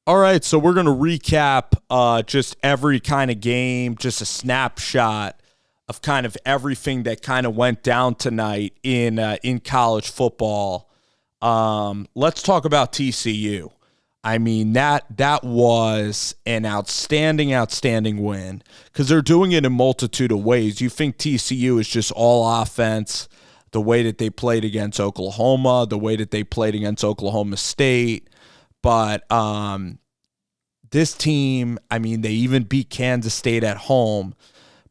All right, so we're going to recap just every kind of game, just a snapshot of kind of everything that kind of went down tonight in college football. Let's talk about TCU. I mean, that was an outstanding win because they're doing it in a multitude of ways. You think TCU is just all offense, the way that they played against Oklahoma, the way that they played against Oklahoma State. But this team, I mean, they even beat Kansas State at home.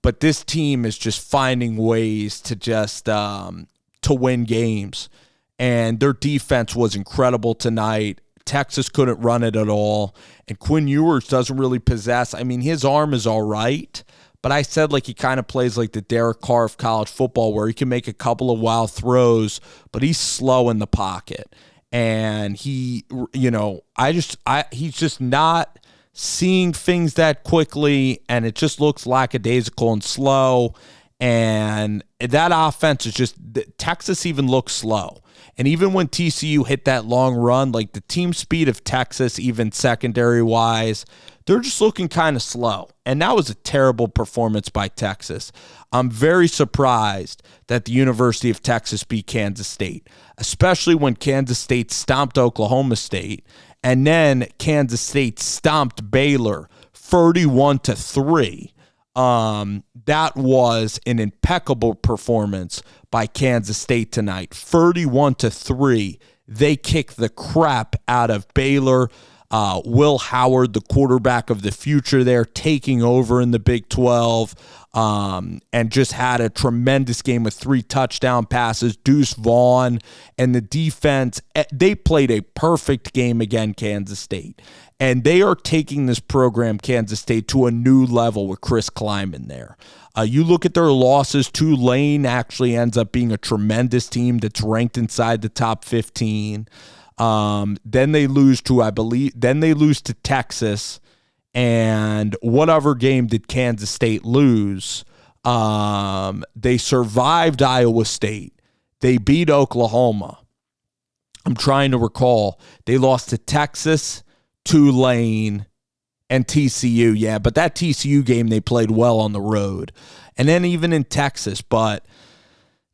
But this team is just finding ways to just to win games. And their defense was incredible tonight. Texas couldn't run it at all. And Quinn Ewers doesn't really possess. I mean, his arm is all right. But I said like he kind of plays like the Derek Carr of college football where he can make a couple of wild throws, but he's slow in the pocket. And he, he's just not seeing things that quickly, and it just looks lackadaisical and slow. And that offense is just, Texas even looks slow. And even when TCU hit that long run, like the team speed of Texas, even secondary-wise, they're just looking kind of slow. And that was a terrible performance by Texas. I'm very surprised that the University of Texas beat Kansas State, especially when Kansas State stomped Oklahoma State, and then Kansas State stomped Baylor 31-3. That was an impeccable performance by Kansas State tonight. 31-3. They kicked the crap out of Baylor. Will Howard, the quarterback of the future there, taking over in the Big 12, and just had a tremendous game with 3 touchdown passes. Deuce Vaughn and the defense, they played a perfect game again, Kansas State. And they are taking this program, Kansas State, to a new level with Chris Kleiman there. You look at their losses, Tulane actually ends up being a tremendous team that's ranked inside the top 15. Then they lose to Texas. And whatever game did Kansas State lose? They survived Iowa State. They beat Oklahoma. I'm trying to recall. They lost to Texas, Tulane, and TCU. Yeah, but that TCU game, they played well on the road. And then even in Texas, but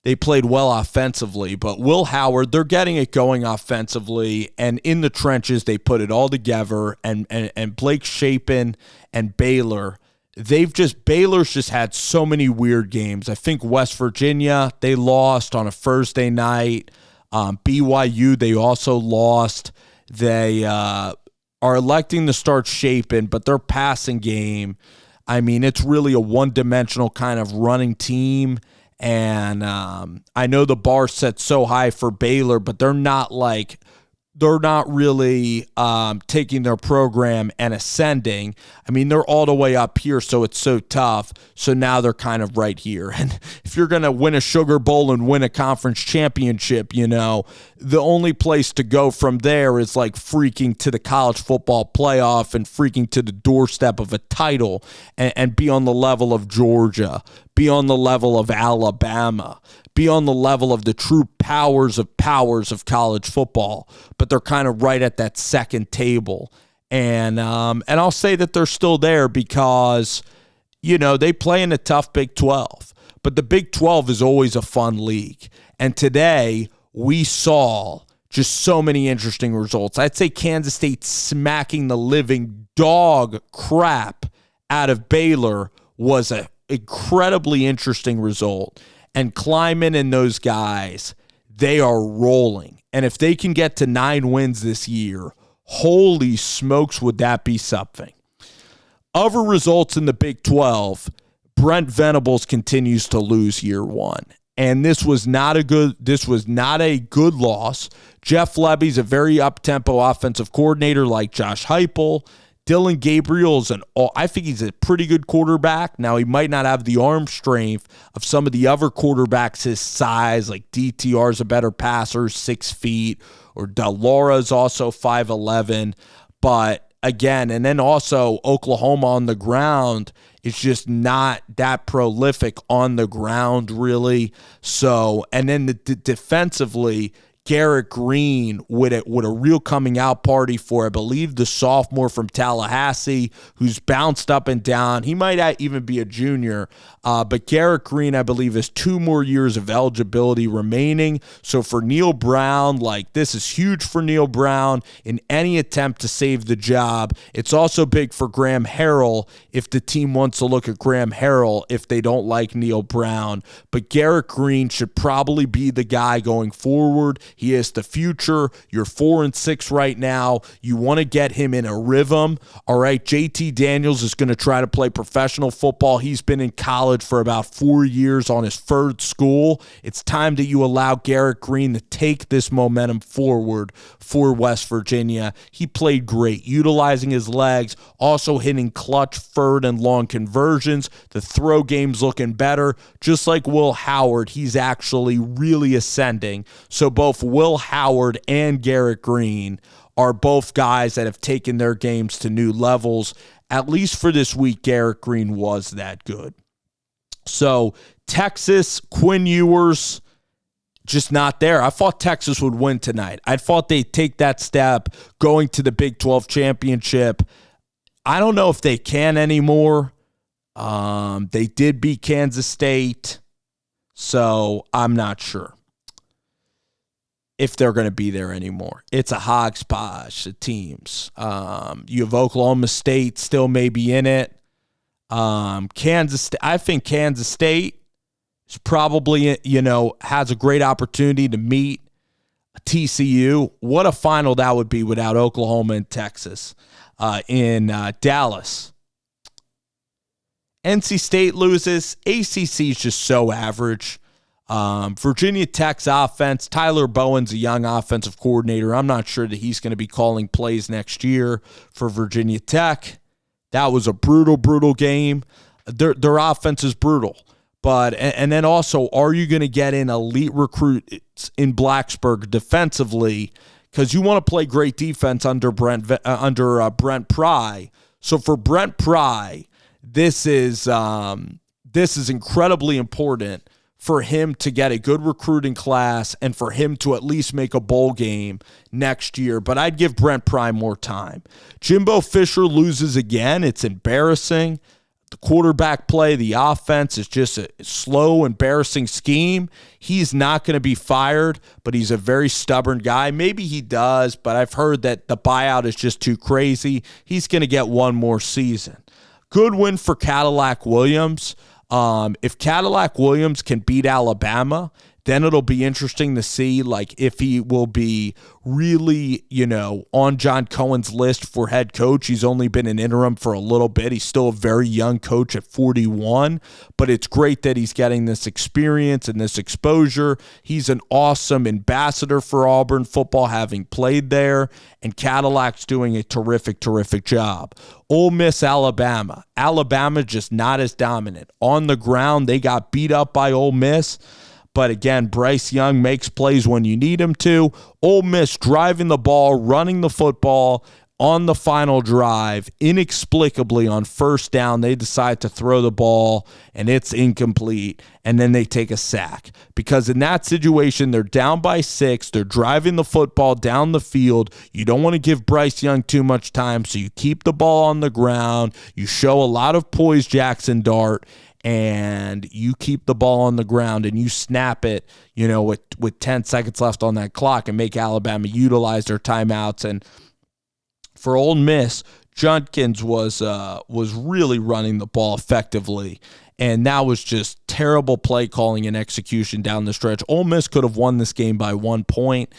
they played well offensively. But Will Howard, they're getting it going offensively. And in the trenches, they put it all together. And Blake Shapen and Baylor, Baylor's just had so many weird games. I think West Virginia, they lost on a Thursday night. BYU, they also lost. They are electing to start Shapen, but their passing game, I mean, it's really a one-dimensional kind of running team. And I know the bar set so high for Baylor, but they're not really taking their program and ascending. I mean, they're all the way up here, so it's so tough. So now they're kind of right here. And if you're going to win a Sugar Bowl and win a conference championship, the only place to go from there is like freaking to the college football playoff and freaking to the doorstep of a title and be on the level of Georgia, be on the level of Alabama, be on the level of the true powers of college football. But they're kind of right at that second table. And I'll say that they're still there because, they play in a tough Big 12. But the Big 12 is always a fun league. And today we saw just so many interesting results. I'd say Kansas State smacking the living dog crap out of Baylor was an incredibly interesting result. And Kleiman and those guys, they are rolling. And if they can get to 9 wins this year, holy smokes, would that be something. Other results in the Big 12, Brent Venables continues to lose year 1. And this was not a good loss. Jeff Lebby's a very up-tempo offensive coordinator like Josh Heupel. Dylan Gabriel I think he's a pretty good quarterback. Now, he might not have the arm strength of some of the other quarterbacks his size, like DTR's a better passer, 6 feet, or Delara's also 5'11". But again, and then also Oklahoma on the ground is just not that prolific on the ground, really. So, and then defensively, Garrett Green with a real coming out party for, I believe, the sophomore from Tallahassee who's bounced up and down. He might even be a junior, but Garrett Green, I believe, has 2 more years of eligibility remaining. So for Neil Brown, this is huge for Neil Brown in any attempt to save the job. It's also big for Graham Harrell if the team wants to look at Graham Harrell if they don't like Neil Brown. But Garrett Green should probably be the guy going forward. He is the future. You're 4-6 right now. You want to get him in a rhythm. All right, JT Daniels is going to try to play professional football. He's been in college for about 4 years on his third school. It's time that you allow Garrett Green to take this momentum forward for West Virginia. He played great, utilizing his legs, also hitting clutch third and long conversions. The throw game's looking better. Just like Will Howard, he's actually really ascending. So both Will Howard and Garrett Green are both guys that have taken their games to new levels. At least for this week, Garrett Green was that good. So Texas, Quinn Ewers, just not there. I thought Texas would win tonight. I thought they'd take that step going to the Big 12 championship. I don't know if they can anymore. They did beat Kansas State, so I'm not sure if they're going to be there anymore. It's a hodgepodge of teams. You have Oklahoma State still maybe in it. Kansas. I think Kansas State is probably, has a great opportunity to meet TCU. What a final that would be without Oklahoma and Texas in Dallas. NC State loses. ACC is just so average. Virginia Tech's offense, Tyler Bowen's a young offensive coordinator. I'm not sure that he's going to be calling plays next year for Virginia Tech. That was a brutal, brutal game. Their offense is brutal. But and then also, are you going to get in elite recruits in Blacksburg defensively? Because you want to play great defense under Brent Pry. So for Brent Pry, this is incredibly important for him to get a good recruiting class and for him to at least make a bowl game next year. But I'd give Brent Pry more time. Jimbo Fisher loses again. It's embarrassing. The quarterback play, the offense is just a slow, embarrassing scheme. He's not going to be fired, but he's a very stubborn guy. Maybe he does, but I've heard that the buyout is just too crazy. He's going to get one more season. Good win for Cadillac Williams. If Cadillac Williams can beat Alabama, then it'll be interesting to see if he will be really, on John Cohen's list for head coach. He's only been an interim for a little bit. He's still a very young coach at 41, but it's great that he's getting this experience and this exposure. He's an awesome ambassador for Auburn football, having played there, and Cadillac's doing a terrific, terrific job. Ole Miss, Alabama. Alabama just not as dominant. On the ground, they got beat up by Ole Miss. But again, Bryce Young makes plays when you need him to. Ole Miss driving the ball, running the football on the final drive. Inexplicably on first down, they decide to throw the ball, and it's incomplete. And then they take a sack. Because in that situation, they're down by 6. They're driving the football down the field. You don't want to give Bryce Young too much time, so you keep the ball on the ground. You show a lot of poise, Jackson Dart, and you keep the ball on the ground and you snap it, with 10 seconds left on that clock and make Alabama utilize their timeouts. And for Ole Miss, Judkins was really running the ball effectively, and that was just terrible play calling and execution down the stretch. Ole Miss could have won this game by 1 point.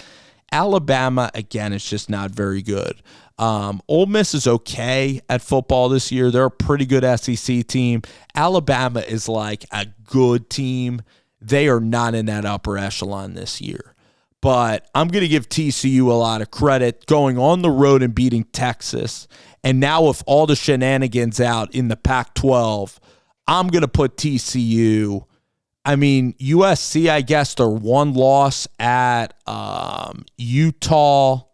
Alabama, again, is just not very good. Ole Miss is okay at football this year. They're a pretty good SEC team. Alabama is like a good team. They are not in that upper echelon this year. But I'm going to give TCU a lot of credit going on the road and beating Texas. And now with all the shenanigans out in the Pac-12, I'm going to put TCU. I mean, USC, I guess their one loss at Utah.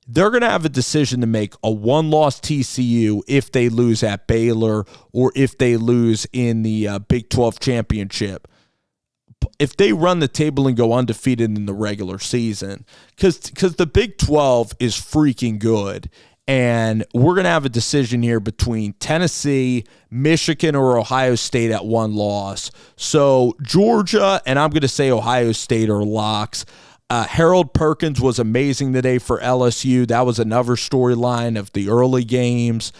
They're going to have a decision to make, a one-loss TCU if they lose at Baylor or if they lose in the Big 12 championship. if they run the table and go undefeated in the regular season, because the Big 12 is freaking good. And we're going to have a decision here between Tennessee, Michigan, or Ohio State at one loss. So Georgia, and I'm going to say Ohio State are locks. Harold Perkins was amazing today for LSU. That was another storyline of the early games.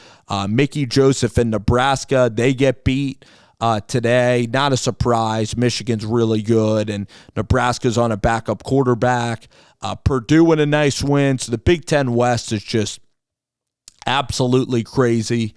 Mickey Joseph in Nebraska, they get beat today. Not a surprise. Michigan's really good, and Nebraska's on a backup quarterback. Purdue with a nice win. So the Big Ten West is just absolutely crazy.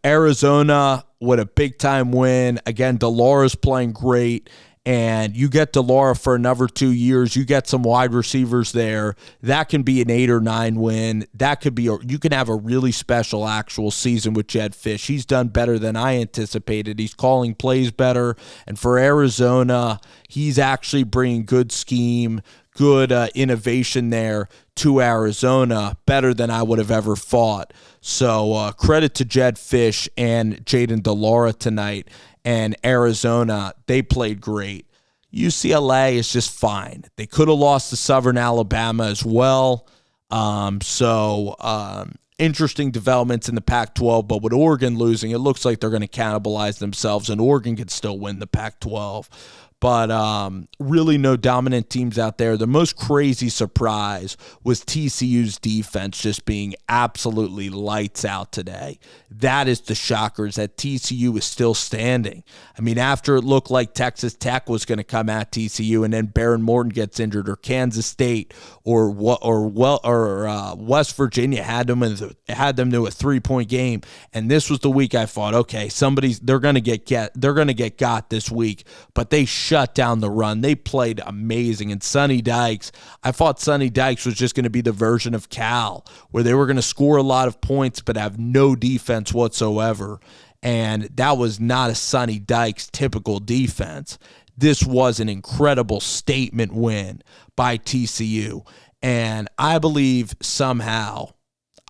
Arizona with a big-time win. Again, DeLaura's playing great, and you get DeLaura for another 2 years. You get some wide receivers there. That can be an 8 or 9 win. That could be, you can have a really special actual season with Jed Fish. He's done better than I anticipated. He's calling plays better. And for Arizona, he's actually bringing good scheme, good innovation there to Arizona, better than I would have ever thought. So credit to Jed Fish and Jaden DeLaura tonight. And Arizona, they played great. UCLA is just fine. They could have lost to Southern Alabama as well. Interesting developments in the Pac-12, but with Oregon losing, it looks like they're going to cannibalize themselves, and Oregon could still win the Pac-12. But really no dominant teams out there. The most crazy surprise was TCU's defense just being absolutely lights out today. That is the shocker, is that TCU is still standing. I mean, after it looked like Texas Tech was going to come at TCU and then Baron Morton gets injured, or Kansas State or West Virginia had them to a 3-point game. And this was the week I thought, okay, they're going to get got this week, but they shut down the run. They played amazing. And Sonny Dykes, I thought Sonny Dykes was just going to be the version of Cal, where they were going to score a lot of points but have no defense whatsoever. And that was not a Sonny Dykes typical defense. This was an incredible statement win by TCU. And I believe somehow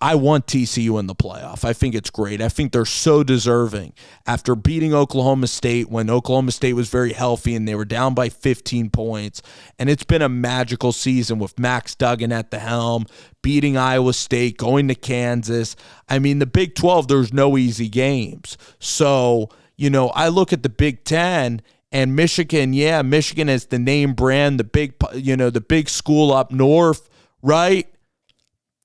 I want TCU in the playoff. I think it's great. I think they're so deserving after beating Oklahoma State when Oklahoma State was very healthy and they were down by 15 points. And it's been a magical season with Max Duggan at the helm, beating Iowa State, going to Kansas. I mean, the Big 12, there's no easy games. So, I look at the Big 10 and Michigan. Yeah, Michigan is the name brand, the big school up north, right?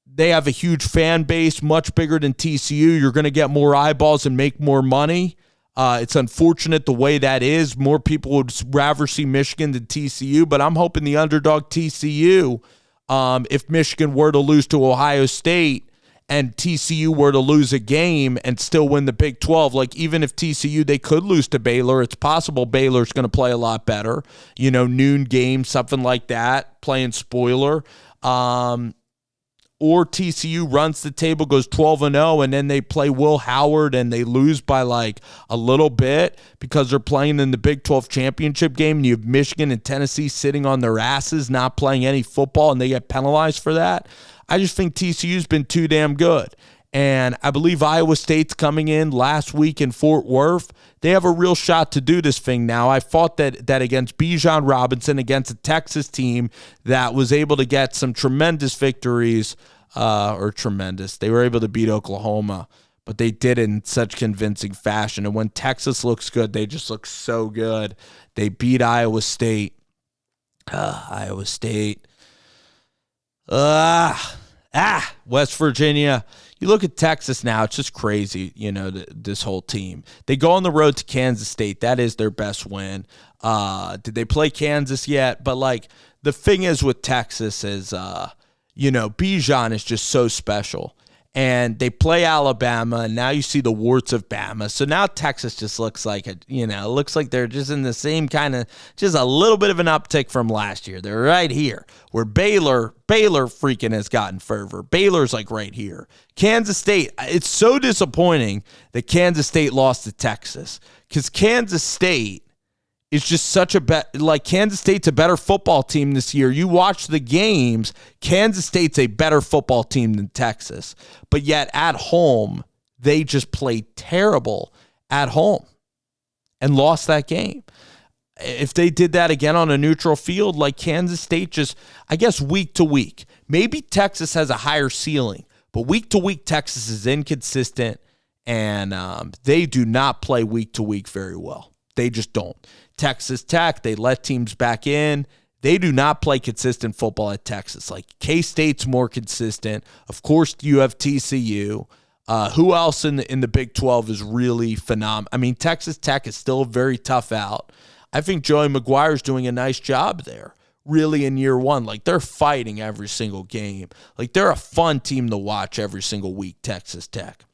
They have a huge fan base, much bigger than TCU. You're going to get more eyeballs and make more money. It's unfortunate the way that is. More people would rather see Michigan than TCU, but I'm hoping the underdog TCU, if Michigan were to lose to Ohio State and TCU were to lose a game and still win the Big 12, like even if TCU, they could lose to Baylor. It's possible Baylor's going to play a lot better. Noon game, something like that, playing spoiler. Or TCU runs the table, goes 12-0, and then they play Will Howard and they lose by like a little bit because they're playing in the Big 12 championship game, and you have Michigan and Tennessee sitting on their asses, not playing any football, and they get penalized for that. I just think TCU's been too damn good. And I believe Iowa State's coming in last week in Fort Worth. They have a real shot to do this thing now. I thought that against Bijan Robinson, against a Texas team that was able to get some tremendous victories, they were able to beat Oklahoma, but they did it in such convincing fashion. And when Texas looks good, they just look so good. They beat Iowa State. West Virginia. You look at Texas now, it's just crazy, this whole team. They go on the road to Kansas State. That is their best win. Did they play Kansas yet? But, the thing is with Texas is, Bijan is just so special. And they play Alabama, and now you see the warts of Bama. So now Texas just looks like looks like they're just in the same kind of, just a little bit of an uptick from last year. They're right here. Where Baylor freaking has gotten fervor. Baylor's right here. Kansas State, it's so disappointing that Kansas State lost to Texas, because Kansas State is just such Kansas State's a better football team this year. You watch the games, Kansas State's a better football team than Texas. But yet at home, they just played terrible at home and lost that game. if they did that again on a neutral field, like Kansas State just, I guess, week to week. Maybe Texas has a higher ceiling, but week to week, Texas is inconsistent, and they do not play week to week very well. They just don't. Texas Tech, they let teams back in. They do not play consistent football at Texas. Like, K-State's more consistent. Of course, you have TCU. Who else in the Big 12 is really phenomenal? I mean, Texas Tech is still a very tough out. I think Joey McGuire's doing a nice job there, really, in year one. Like, they're fighting every single game. Like, they're a fun team to watch every single week, Texas Tech.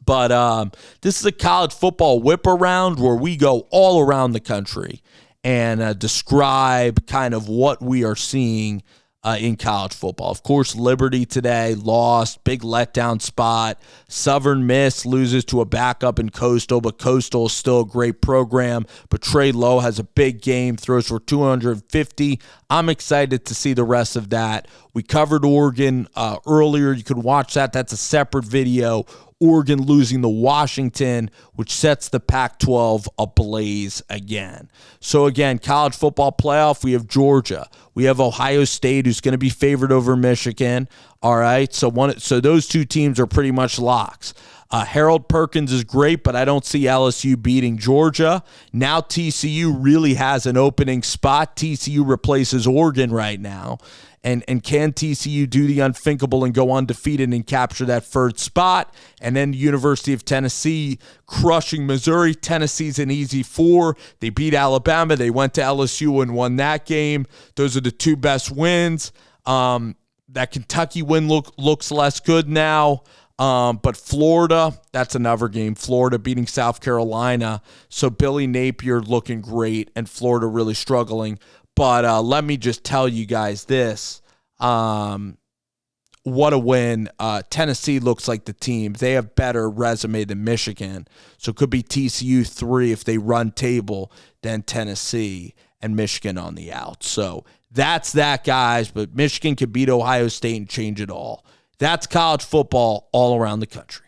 But this is a college football whip around where we go all around the country and describe kind of what we are seeing in college football. Of course, Liberty today lost, big letdown spot. Southern Miss loses to a backup in Coastal, but Coastal is still a great program. But Trey Lowe has a big game, throws for 250. I'm excited to see the rest of that. We covered Oregon earlier. You can watch that. That's a separate video. Oregon losing to Washington, which sets the Pac-12 ablaze again. So again, college football playoff, we have Georgia. We have Ohio State, who's going to be favored over Michigan. All right, so those two teams are pretty much locks. Harold Perkins is great, but I don't see LSU beating Georgia. Now TCU really has an opening spot. TCU replaces Oregon right now. And can TCU do the unthinkable and go undefeated and capture that third spot? And then the University of Tennessee crushing Missouri. Tennessee's an easy 4. They beat Alabama. They went to LSU and won that game. Those are the two best wins. That Kentucky win looks less good now. But Florida, that's another game. Florida beating South Carolina. So Billy Napier looking great and Florida really struggling. But let me just tell you guys this. What a win. Tennessee looks like the team. They have better resume than Michigan. So it could be TCU 3 if they run table than Tennessee and Michigan on the out. So that's that, guys. But Michigan could beat Ohio State and change it all. That's college football all around the country.